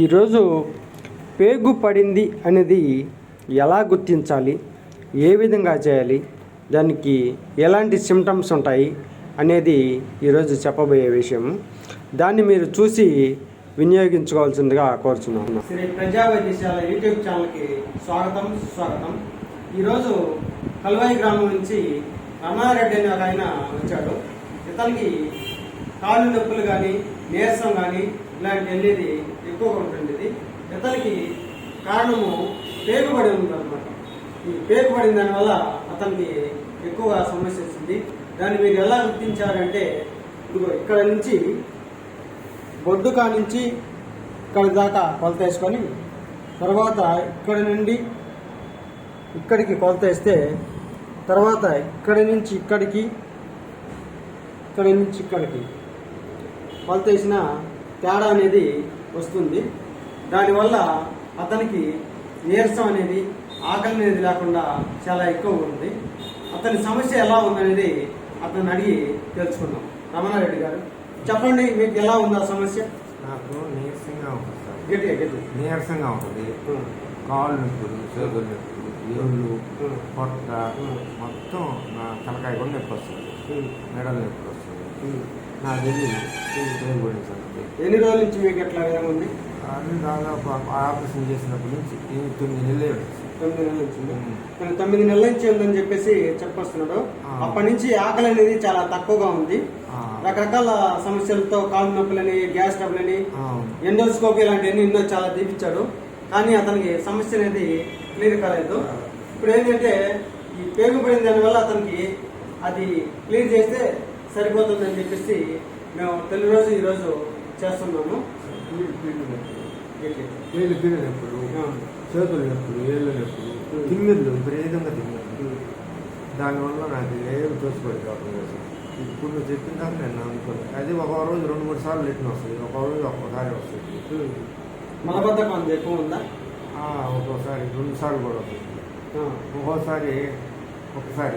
ఈరోజు పేగు పడింది అనేది ఎలా గుర్తించాలి, ఏ విధంగా చేయాలి, దానికి ఎలాంటి సిమ్టమ్స్ ఉంటాయి అనేది ఈరోజు చెప్పబోయే విషయం. దాన్ని మీరు చూసి వినియోగించుకోవాల్సిందిగా కోరుచున్నాను. శ్రీ ప్రజా వైద్యశాల యూట్యూబ్ ఛానల్కి స్వాగతం, సుస్వాగతం. ఈరోజు కల్వాయి గ్రామం నుంచి రమణారెడ్డి అనే ఒక ఆయన వచ్చాడు. ఇతనికి కాళ్ళు నొప్పులు కానీ, నీరసం కానీ ఇలాంటి వెళ్ళేది ఎక్కువగా ఉంటుంది. ఇతనికి కారణము పేగుబడి ఉందన్నమాట. ఈ పేగుబడిన దానివల్ల అతనికి ఎక్కువగా సమస్య వచ్చింది. దాన్ని మీరు ఎలా గుర్తించారంటే, ఇదిగో ఇక్కడ నుంచి బొడ్డు నుంచి ఇక్కడ దాకా కొలత వేసుకొని, తర్వాత ఇక్కడ నుండి ఇక్కడికి కొలత వేస్తే, తర్వాత ఇక్కడి నుంచి ఇక్కడికి, ఇక్కడి నుంచి ఇక్కడికి కొలత వేసిన తేడా అనేది వస్తుంది. దానివల్ల అతనికి నీరసం అనేది, ఆకలి అనేది లేకుండా చాలా ఎక్కువ ఉంది. అతని సమస్య ఎలా ఉందనేది అతన్ని అడిగి తెలుసుకుందాం. రమణారెడ్డి గారు, చెప్పండి, మీకు ఎలా ఉంది ఆ సమస్య? నాకు నీరసంగా ఉంటుంది సార్. గట్టిగా నీరసంగా ఉంటుంది. కాళ్ళు నొప్పులు, చేతులు నొప్పులు, ఏళ్ళు, పొట్ట మొత్తం నా తలకాయ కూడా నొప్పి వస్తుంది, మెడలు నొప్పి వస్తుంది. నా వెళ్ళి పేగుబడింది సార్. ఎన్ని రోజుల నుంచి మీకు ఎట్లా ఉంది? అది దాదాపు ఆపరేషన్ చేసినప్పటి నుంచి 9 నెలలే ఉంటుంది. 9 నెలల నుంచి 9 నెలల నుంచి ఉందని చెప్పేసి చెప్పొస్తున్నాడు. అప్పటి నుంచి ఆకలి అనేది చాలా తక్కువగా ఉంది. రకరకాల సమస్యలతో కాళ్ళు నొప్పులని, గ్యాస్ ట్రబులని, ఎండోస్కోపీ ఇలాంటివన్నీ ఎన్నో చాలా తీపిచ్చాడు. కానీ అతనికి సమస్య అనేది క్లియర్ కాలేదు. ఇప్పుడు ఏంటంటే, ఈ పేగుపడిన దానివల్ల అతనికి అది క్లియర్ చేస్తే సరిపోతుందని చెప్పేసి మేము తొలి రోజు ఈరోజు చేస్తున్నాము. ఏళ్ళు పీడ నొప్పులు, చేతులు నొప్పులు, ఏళ్ళు నొప్పులు, తిమ్మిర్లు, విపరీతంగా తిమ్మిర్లు. దానివల్ల నాకు ఏమి తోసిపడి కాకుండా ఇప్పుడు నువ్వు చెప్పిన దాకా నేను అనుకోలేదు. అది ఒక రోజు 2-3 సార్లు రిటర్న్ వస్తుంది, ఒక రోజు ఒక్కసారి వస్తుంది. మలబద్ధకం అంత ఎక్కువ ఉందా? ఒక్కోసారి 2 సార్లు కూడా వస్తుంది, ఒక్కోసారి ఒకసారి.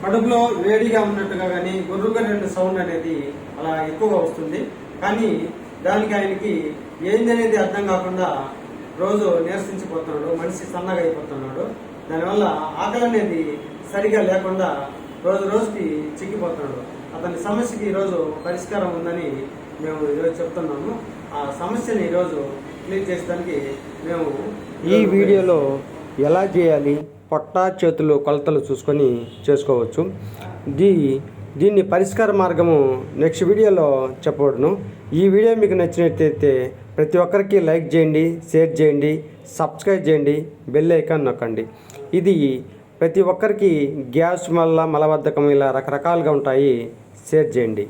కడుపులో వేడిగా ఉన్నట్టుగా కానీ, గుర్రుగా రెండు సౌండ్ అనేది అలా ఎక్కువగా వస్తుంది. కానీ దానికి ఆయనకి ఏందనేది అర్థం కాకుండా రోజు నీరసించిపోతున్నాడు, మనిషి సన్నగా అయిపోతున్నాడు. దానివల్ల ఆకలి అనేది సరిగా లేకుండా రోజు రోజుకి చిక్కిపోతున్నాడు. అతని సమస్యకి ఈరోజు పరిష్కారం ఉందని మేము ఈరోజు చెప్తున్నాము. ఆ సమస్యని ఈరోజు క్లియర్ చేసడానికి మేము ఈ వీడియోలో ఎలా చేయాలి, పొట్ట చేతులు కొలతలు చూసుకొని చేసుకోవచ్చు. దీన్ని పరిష్కార మార్గము నెక్స్ట్ వీడియోలో చెప్పబడును. ఈ వీడియో మీకు నచ్చినట్లయితే ప్రతి ఒక్కరికి లైక్ చేయండి, షేర్ చేయండి, సబ్స్క్రైబ్ చేయండి, బెల్ ఐకాన్ నొక్కండి. ఇది ప్రతి ఒక్కరికి గ్యాస్ వల్ల, మలబద్ధకం ఇలా రకరకాలుగా ఉంటాయి. షేర్ చేయండి.